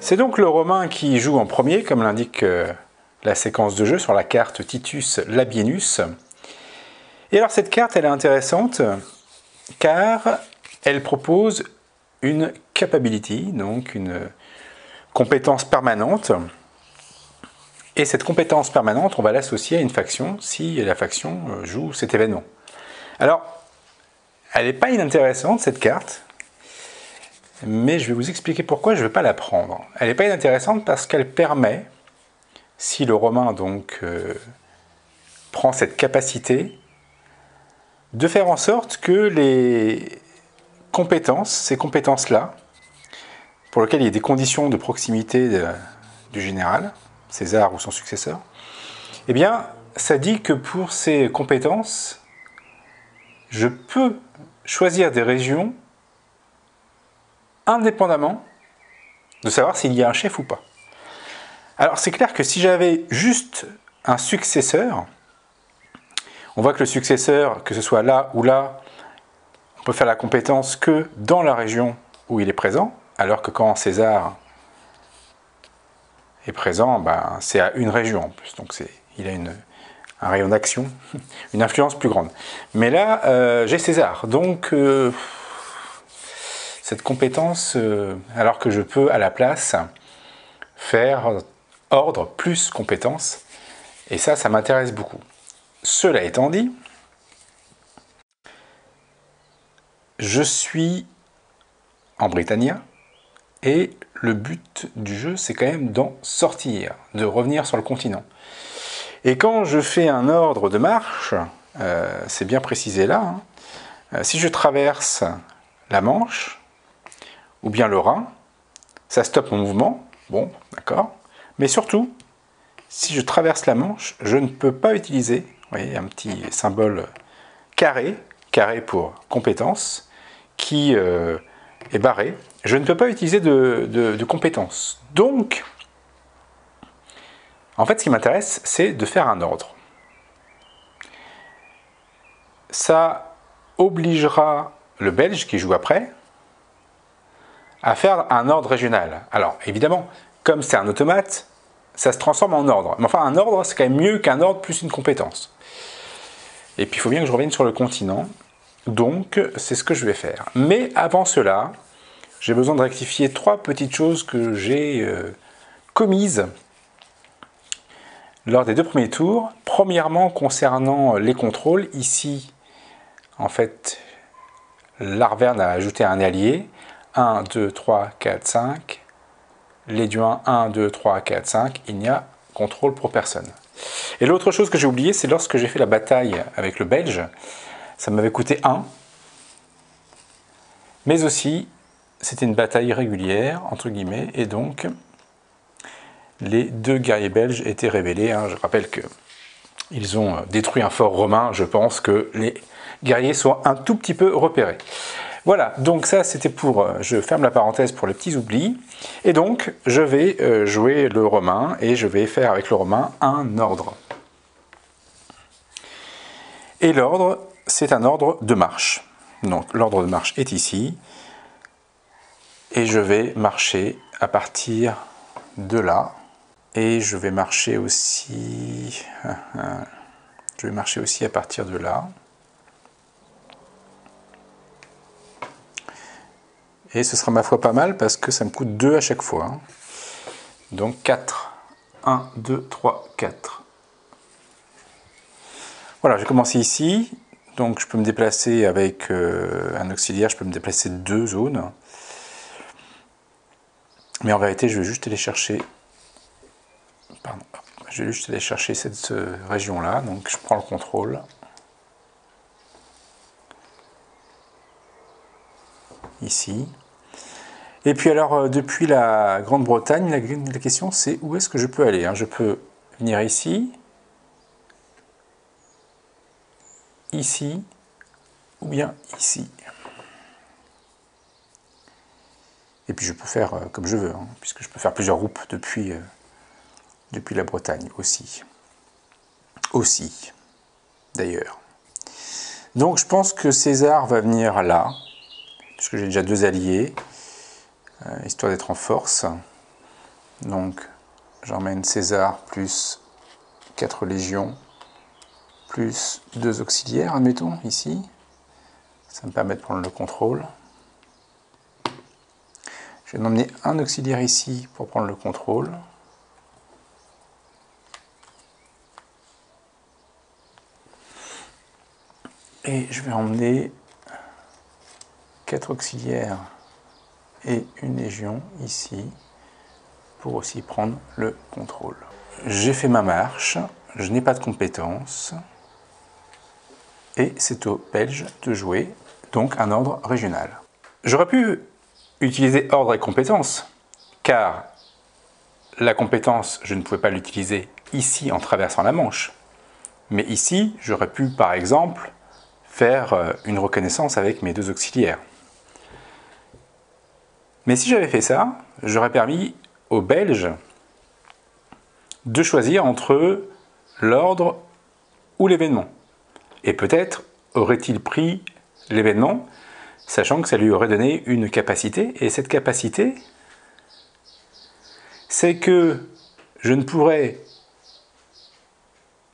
C'est donc le Romain qui joue en premier, comme l'indique la séquence de jeu sur la carte Titus Labienus. Et alors cette carte, elle est intéressante car elle propose une capability, donc une compétence permanente. Et cette compétence permanente, on va l'associer à une faction si la faction joue cet événement. Alors, elle n'est pas inintéressante cette carte, mais je vais vous expliquer pourquoi je ne vais pas la prendre. Elle n'est pas inintéressante parce qu'elle permet, si le Romain donc prend cette capacité, de faire en sorte que les compétences, ces compétences-là, pour lesquelles il y a des conditions de proximité du général, César ou son successeur, eh bien, ça dit que pour ces compétences, je peux choisir des régions indépendamment de savoir s'il y a un chef ou pas. Alors, c'est clair que si j'avais juste un successeur, on voit que le successeur, que ce soit là ou là, on peut faire la compétence que dans la région où il est présent, alors que quand César est présent, ben, c'est à une région en plus, donc il a un rayon d'action, une influence plus grande. Mais là, j'ai César, donc cette compétence, alors que je peux à la place faire ordre plus compétence, et ça m'intéresse beaucoup. Cela étant dit, je suis en Britannia, et le but du jeu, c'est quand même d'en sortir, de revenir sur le continent. Et quand je fais un ordre de marche, c'est bien précisé là, si je traverse la Manche, ou bien le Rhin, ça stoppe mon mouvement, bon, d'accord, mais surtout, si je traverse la Manche, je ne peux pas utiliser, vous voyez, un petit symbole carré pour compétence, qui est barré, je ne peux pas utiliser de compétences. Donc, en fait, ce qui m'intéresse, c'est de faire un ordre. Ça obligera le Belge qui joue après à faire un ordre régional. Alors, évidemment, comme c'est un automate, ça se transforme en ordre. Mais enfin, un ordre, c'est quand même mieux qu'un ordre plus une compétence. Et puis, il faut bien que je revienne sur le continent. Donc, c'est ce que je vais faire. Mais avant cela, j'ai besoin de rectifier 3 petites choses que j'ai commises lors des 2 premiers tours. Premièrement, concernant les contrôles, ici, en fait, l'Arverne a ajouté un allié. 1, 2, 3, 4, 5. L'Éduin, 1, 2, 3, 4, 5. Il n'y a contrôle pour personne. Et l'autre chose que j'ai oublié, c'est lorsque j'ai fait la bataille avec le Belge, ça m'avait coûté 1. Mais aussi, c'était une bataille régulière, entre guillemets, et donc les 2 guerriers belges étaient révélés. Je rappelle qu'ils ont détruit un fort romain. Je pense que les guerriers sont un tout petit peu repérés. Voilà, donc ça c'était pour, je ferme la parenthèse pour les petits oublis. Et donc, je vais jouer le romain et je vais faire avec le romain un ordre. Et l'ordre, c'est un ordre de marche. Donc, l'ordre de marche est ici. Et je vais marcher à partir de là. Et je vais marcher aussi... Je vais marcher aussi à partir de là. Et ce sera ma foi pas mal parce que ça me coûte 2 à chaque fois. Donc 4. 1, 2, 3, 4. Voilà, j'ai commencé ici. Donc je peux me déplacer avec un auxiliaire, je peux me déplacer de 2 zones. Mais en vérité, je vais juste aller chercher... Pardon. Je vais juste aller chercher cette région-là. Donc je prends le contrôle. Ici. Et puis alors, depuis la Grande-Bretagne, la question c'est où est-ce que je peux aller. Je peux venir ici, ici, ou bien ici. Et puis je peux faire comme je veux, puisque je peux faire plusieurs groupes depuis la Bretagne aussi. Aussi, d'ailleurs. Donc je pense que César va venir là, puisque j'ai déjà 2 alliés. Histoire d'être en force. Donc j'emmène César plus 4 légions, plus 2 auxiliaires, admettons, ici. Ça me permet de prendre le contrôle. Je vais emmener un auxiliaire ici pour prendre le contrôle. Et je vais emmener 4 auxiliaires et une légion ici pour aussi prendre le contrôle. J'ai fait ma marche, je n'ai pas de compétences et c'est aux Belges de jouer, donc un ordre régional. J'aurais pu utiliser ordre et compétences, car la compétence, je ne pouvais pas l'utiliser ici en traversant la Manche. Mais ici, j'aurais pu par exemple faire une reconnaissance avec mes 2 auxiliaires. Mais si j'avais fait ça, j'aurais permis aux Belges de choisir entre l'ordre ou l'événement. Et peut-être aurait-il pris l'événement, sachant que ça lui aurait donné une capacité. Et cette capacité, c'est que je ne pourrais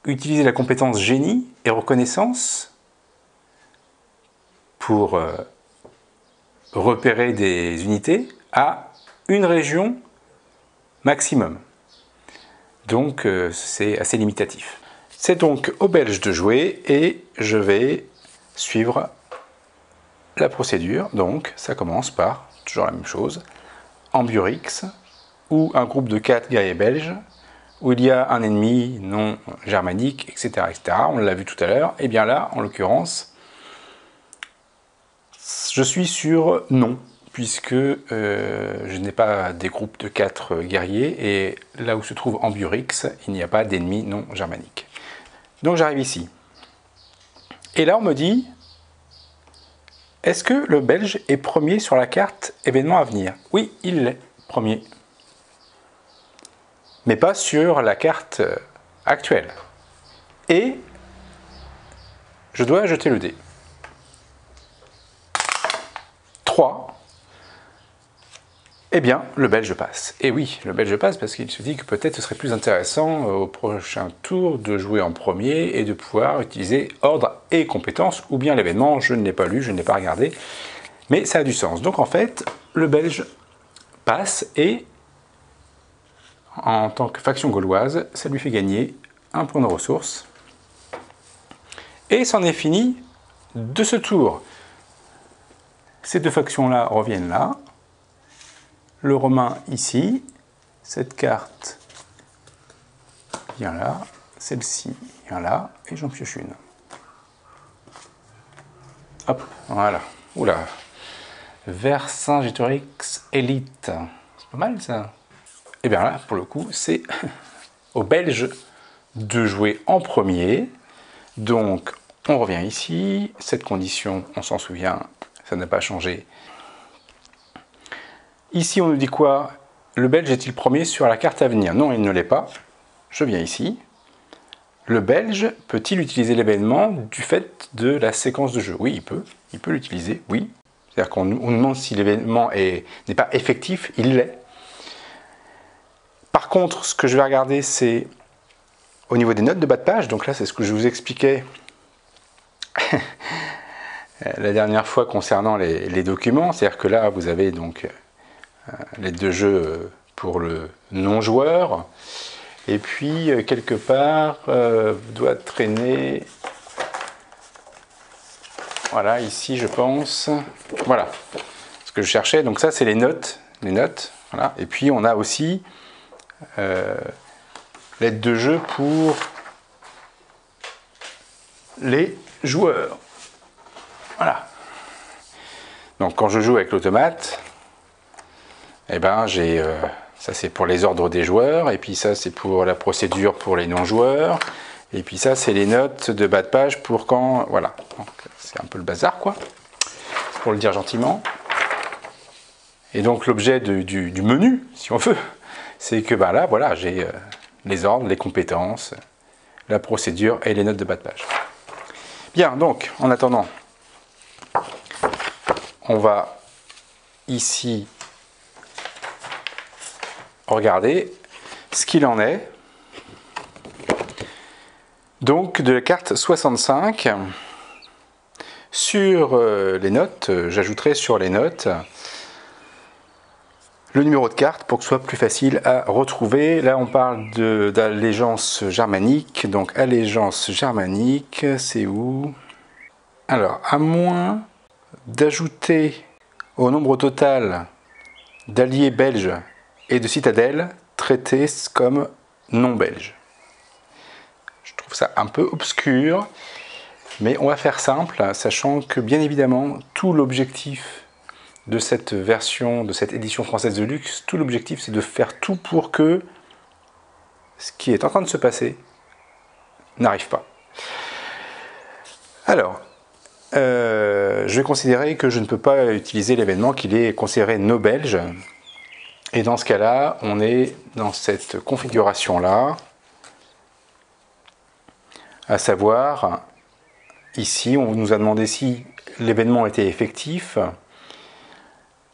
utiliser la compétence génie et reconnaissance pour repérer des unités à une région maximum. Donc c'est assez limitatif. C'est donc aux Belges de jouer et je vais suivre la procédure. Donc ça commence par, toujours la même chose, Ambiorix, ou un groupe de 4 guerriers belges, où il y a un ennemi non germanique, etc. etc. On l'a vu tout à l'heure. Et bien là, en l'occurrence, je suis sur non, puisque je n'ai pas des groupes de 4 guerriers, et là où se trouve Ambiorix, il n'y a pas d'ennemis non germaniques. Donc j'arrive ici. Et là, on me dit, est-ce que le Belge est premier sur la carte événement à venir? Oui, il l'est, premier. Mais pas sur la carte actuelle. Et je dois jeter le dé. 3. Eh bien, le Belge passe. Et oui, le Belge passe parce qu'il se dit que peut-être ce serait plus intéressant au prochain tour de jouer en premier et de pouvoir utiliser ordre et compétences, ou bien l'événement, je ne l'ai pas lu, je ne l'ai pas regardé, mais ça a du sens. Donc en fait, le Belge passe et en tant que faction gauloise, ça lui fait gagner un point de ressources. Et c'en est fini de ce tour. Ces 2 factions-là reviennent là. Le Romain ici. Cette carte vient là. Celle-ci vient là. Et j'en pioche une. Hop, voilà. Oula. Vercingétorix Élite. C'est pas mal ça. Et bien là, pour le coup, c'est aux Belges de jouer en premier. Donc, on revient ici. Cette condition, on s'en souvient, ça n'a pas changé. Ici, on nous dit quoi? Le Belge est-il premier sur la carte à venir? Non, il ne l'est pas. Je viens ici. Le Belge peut-il utiliser l'événement du fait de la séquence de jeu? Oui, il peut. Il peut l'utiliser, oui. C'est-à-dire qu'on nous demande si l'événement n'est pas effectif, il l'est. Par contre, ce que je vais regarder, c'est au niveau des notes de bas de page. Donc là, c'est ce que je vous expliquais la dernière fois concernant les documents. C'est-à-dire que là, vous avez donc l'aide de jeu pour le non-joueur. Et puis, quelque part, doit traîner... Voilà, ici, je pense. Voilà, ce que je cherchais. Donc ça, c'est les notes. Les notes, voilà. Et puis, on a aussi l'aide de jeu pour les joueurs. Voilà. Donc, quand je joue avec l'automate, eh ben, j'ai... ça, c'est pour les ordres des joueurs. Et puis ça, c'est pour la procédure pour les non-joueurs. Et puis ça, c'est les notes de bas de page pour quand... Voilà. C'est un peu le bazar, quoi. Pour le dire gentiment. Et donc, l'objet du menu, si on veut, c'est que ben là, voilà, j'ai les ordres, les compétences, la procédure et les notes de bas de page. Bien, donc, en attendant, on va ici regarder ce qu'il en est. Donc de la carte 65, sur les notes, j'ajouterai sur les notes le numéro de carte pour que ce soit plus facile à retrouver. Là on parle d'allégeance germanique, donc allégeance germanique, c'est où? Alors, à moins d'ajouter au nombre total d'alliés belges et de citadelles traités comme non belges. Je trouve ça un peu obscur, mais on va faire simple, sachant que bien évidemment, tout l'objectif de cette version, de cette édition française de luxe, tout l'objectif c'est de faire tout pour que ce qui est en train de se passer n'arrive pas. Alors, je vais considérer que je ne peux pas utiliser l'événement qu'il est considéré no belge. Et dans ce cas-là, on est dans cette configuration-là, à savoir, ici, on nous a demandé si l'événement était effectif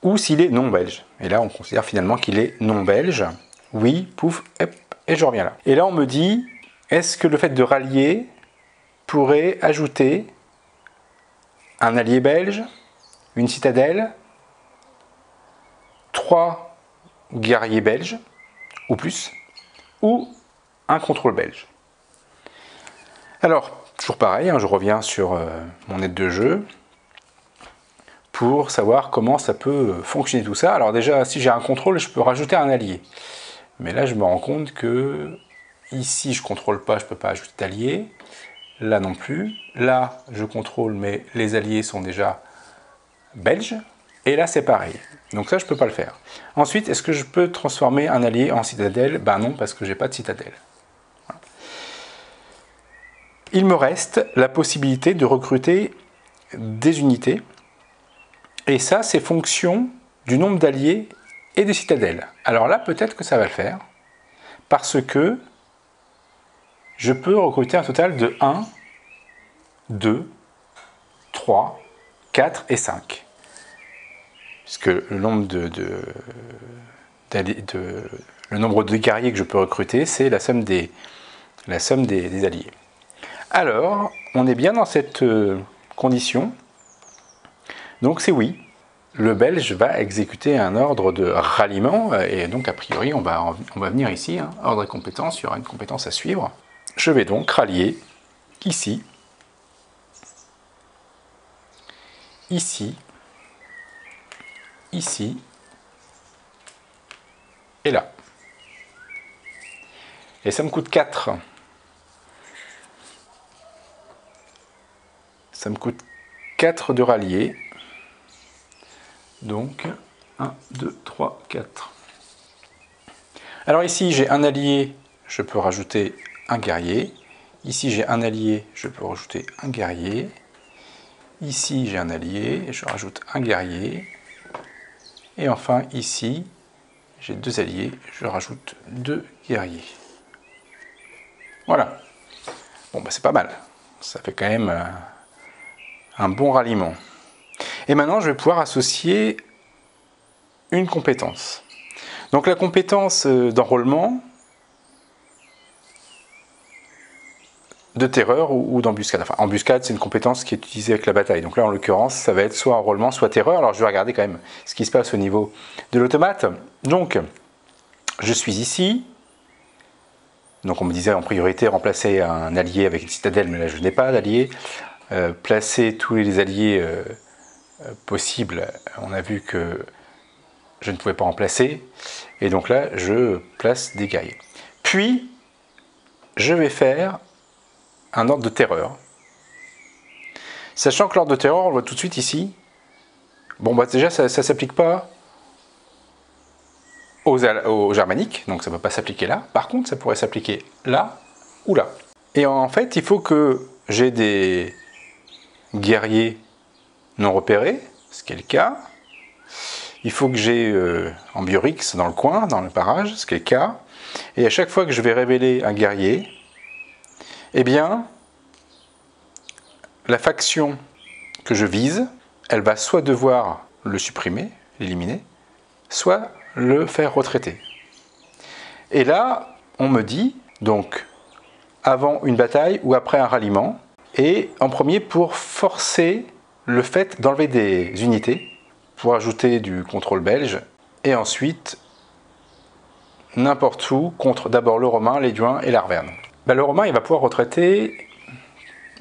ou s'il est non belge. Et là, on considère finalement qu'il est non belge. Oui, pouf, hop, et je reviens là. Et là, on me dit, est-ce que le fait de rallier pourrait ajouter un allié belge, une citadelle, 3 guerriers belges, ou plus, ou un contrôle belge. Alors, toujours pareil, je reviens sur mon aide de jeu, pour savoir comment ça peut fonctionner tout ça. Alors déjà, si j'ai un contrôle, je peux rajouter un allié. Mais là, je me rends compte que, ici, je ne contrôle pas, je ne peux pas ajouter d'allié. Là non plus. Là, je contrôle, mais les alliés sont déjà belges. Et là, c'est pareil. Donc ça, je ne peux pas le faire. Ensuite, est-ce que je peux transformer un allié en citadelle? Ben non, parce que je n'ai pas de citadelle. Voilà. Il me reste la possibilité de recruter des unités. Et ça, c'est fonction du nombre d'alliés et de citadelles. Alors là, peut-être que ça va le faire. Parce que je peux recruter un total de 1, 2, 3, 4 et 5. Puisque le nombre le nombre de guerriers que je peux recruter, c'est la somme des alliés. Alors, on est bien dans cette condition. Donc c'est oui. Le Belge va exécuter un ordre de ralliement. Et donc, a priori, on va venir ici. Ordre et compétence, il y aura une compétence à suivre. Je vais donc rallier ici, ici, ici et là. Et ça me coûte 4. Ça me coûte 4 de rallier. Donc, 1, 2, 3, 4. Alors ici, j'ai un allié, je peux rajouter un guerrier. Ici, j'ai un allié, je peux rajouter un guerrier. Ici, j'ai un allié, je rajoute un guerrier. Et enfin, ici, j'ai 2 alliés, je rajoute 2 guerriers. Voilà. Bon, bah, c'est pas mal. Ça fait quand même un bon ralliement. Et maintenant, je vais pouvoir associer une compétence. Donc la compétence d'enrôlement, de terreur ou d'embuscade. Enfin, embuscade, c'est une compétence qui est utilisée avec la bataille. Donc là, en l'occurrence, ça va être soit enrôlement, soit terreur. Alors je vais regarder quand même ce qui se passe au niveau de l'automate. Donc, je suis ici. Donc on me disait en priorité remplacer un allié avec une citadelle, mais là je n'ai pas d'allié. Placer tous les alliés possibles. On a vu que je ne pouvais pas en placer. Et donc là, je place des guerriers. Puis, je vais faire un ordre de terreur. Sachant que l'ordre de terreur, on le voit tout de suite ici. Bon, bah déjà, ça ne s'applique pas aux germaniques, donc ça ne va pas s'appliquer là. Par contre, ça pourrait s'appliquer là ou là. Et en fait, il faut que j'ai des guerriers non repérés, ce qui est le cas. Il faut que j'ai Ambiorix dans le coin, dans le parage, ce qui est le cas. Et à chaque fois que je vais révéler un guerrier, eh bien, la faction que je vise, elle va soit devoir le supprimer, l'éliminer, soit le faire retraiter. Et là, on me dit, donc, avant une bataille ou après un ralliement, et en premier pour forcer le fait d'enlever des unités, pour ajouter du contrôle belge, et ensuite n'importe où contre d'abord le Romain, l'Héduin et l'Arverne. Ben, le Romain, il va pouvoir retraiter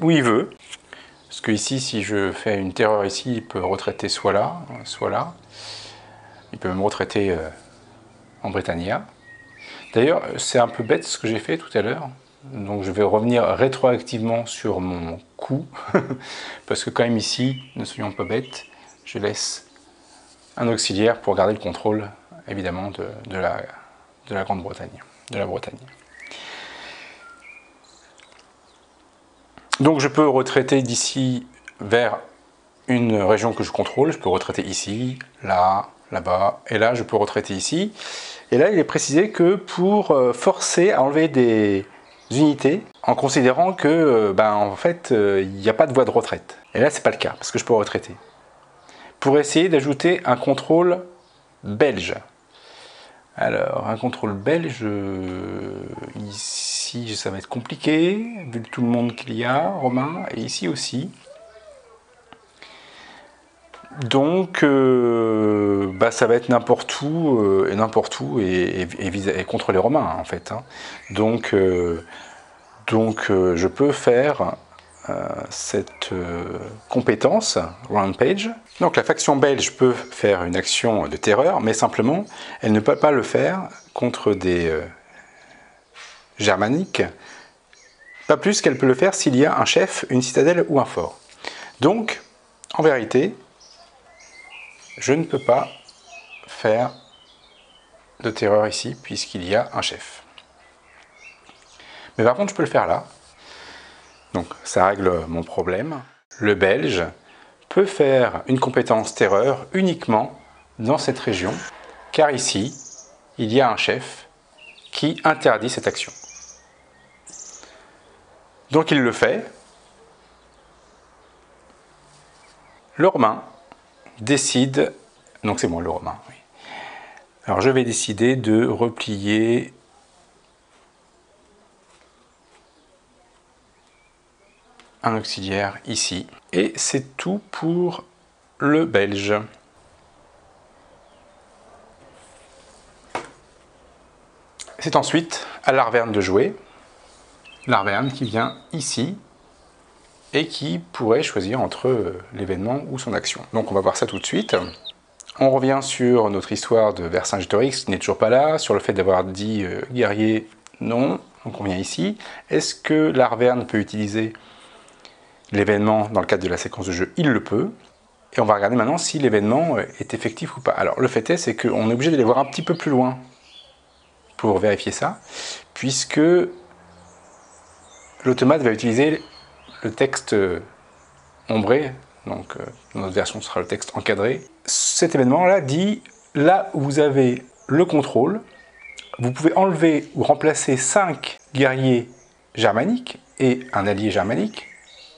où il veut, parce que ici, si je fais une terreur ici, il peut retraiter soit là, soit là. Il peut même retraiter en Britannia. D'ailleurs, c'est un peu bête ce que j'ai fait tout à l'heure. Donc je vais revenir rétroactivement sur mon coup. Parce que quand même ici, ne soyons pas bêtes, je laisse un auxiliaire pour garder le contrôle, évidemment, de la Grande-Bretagne, de la Bretagne. Donc je peux retraiter d'ici vers une région que je contrôle. Je peux retraiter ici, là, là-bas, et là je peux retraiter ici. Et là il est précisé que pour forcer à enlever des unités, en considérant que en fait il n'y a pas de voie de retraite. Et là c'est pas le cas, parce que je peux retraiter. Pour essayer d'ajouter un contrôle belge. Alors, un contrôle belge, ici ça va être compliqué, vu tout le monde qu'il y a, romain, et ici aussi. Donc, ça va être n'importe où, et contre les Romains, en fait. Hein. Donc, je peux faire cette compétence, Rampage. Donc, la faction belge peut faire une action de terreur, mais simplement, elle ne peut pas le faire contre des germaniques, pas plus qu'elle peut le faire s'il y a un chef, une citadelle ou un fort. Donc, en vérité, je ne peux pas faire de terreur ici, puisqu'il y a un chef. Mais par contre, je peux le faire là. Donc, ça règle mon problème. Le Belge peut faire une compétence terreur uniquement dans cette région, car ici, il y a un chef qui interdit cette action. Donc, il le fait. Le Romain décide... Donc, c'est moi le Romain, oui. Alors, je vais décider de replier un auxiliaire ici. Et c'est tout pour le Belge. C'est ensuite à l'Arverne de jouer. L'Arverne qui vient ici et qui pourrait choisir entre l'événement ou son action. Donc on va voir ça tout de suite. On revient sur notre histoire de Vercingétorix qui n'est toujours pas là, sur le fait d'avoir dit guerrier, non. Donc on vient ici. Est-ce que l'Arverne peut utiliser l'événement dans le cadre de la séquence de jeu? Il le peut. Et on va regarder maintenant si l'événement est effectif ou pas. Alors le fait est, c'est qu'on est obligé d'aller voir un petit peu plus loin pour vérifier ça, puisque l'automate va utiliser le texte ombré, donc dans notre version ce sera le texte encadré. Cet événement-là dit, là où vous avez le contrôle, vous pouvez enlever ou remplacer 5 guerriers germaniques et un allié germanique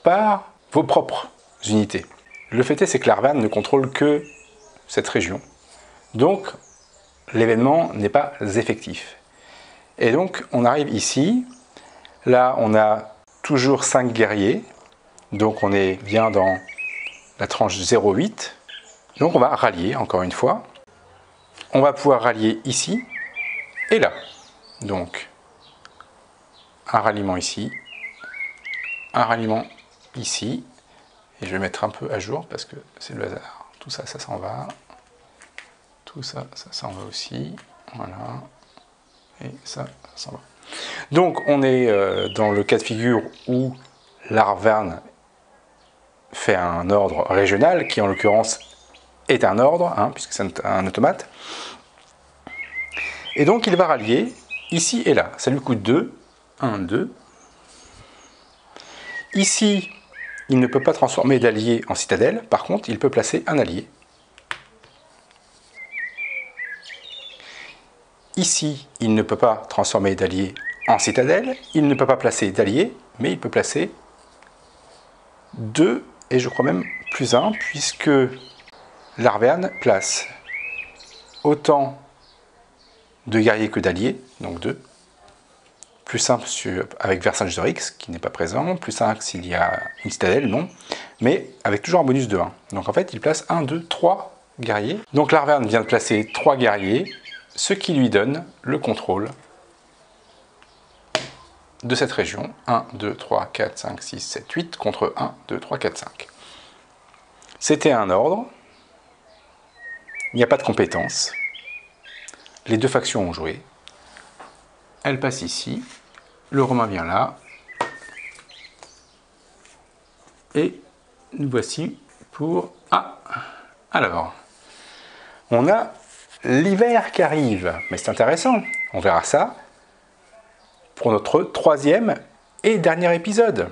par vos propres unités. Le fait est, c'est que l'Arverne ne contrôle que cette région. Donc, l'événement n'est pas effectif. Et donc, on arrive ici. Là, on a toujours 5 guerriers. Donc, on est bien dans la tranche 0,8. Donc, on va rallier, encore une fois. On va pouvoir rallier ici et là. Donc, un ralliement ici. Un ralliement ici. Et je vais mettre un peu à jour parce que c'est le hasard. Tout ça, ça s'en va. Tout ça, ça s'en va aussi. Voilà. Et ça s'en va. Donc, on est dans le cas de figure où l'Arverne fait un ordre régional, qui en l'occurrence est un ordre, hein, puisque c'est un automate. Et donc, il va rallier ici et là. Ça lui coûte 2. 1, 2. Ici, il ne peut pas transformer d'allié en citadelle. Par contre, il peut placer un allié. Ici, il ne peut pas transformer d'allié en citadelle. Il ne peut pas placer d'allié, mais il peut placer 2, et je crois même plus 1, puisque l'Arverne place autant 2 guerriers que d'alliés, donc 2. Plus simple avec Vercingétorix, qui n'est pas présent. Plus simple s'il y a une citadelle, non. Mais avec toujours un bonus de 1. Donc en fait, il place 1, 2, 3 guerriers. Donc l'Arverne vient de placer 3 guerriers, ce qui lui donne le contrôle de cette région. 1, 2, 3, 4, 5, 6, 7, 8 contre 1, 2, 3, 4, 5. C'était un ordre. Il n'y a pas de compétence. Les deux factions ont joué. Elle passe ici. Le Romain vient là. Et nous voici pour... Ah, alors, on a l'hiver qui arrive. Mais c'est intéressant. On verra ça pour notre 3e et dernier épisode.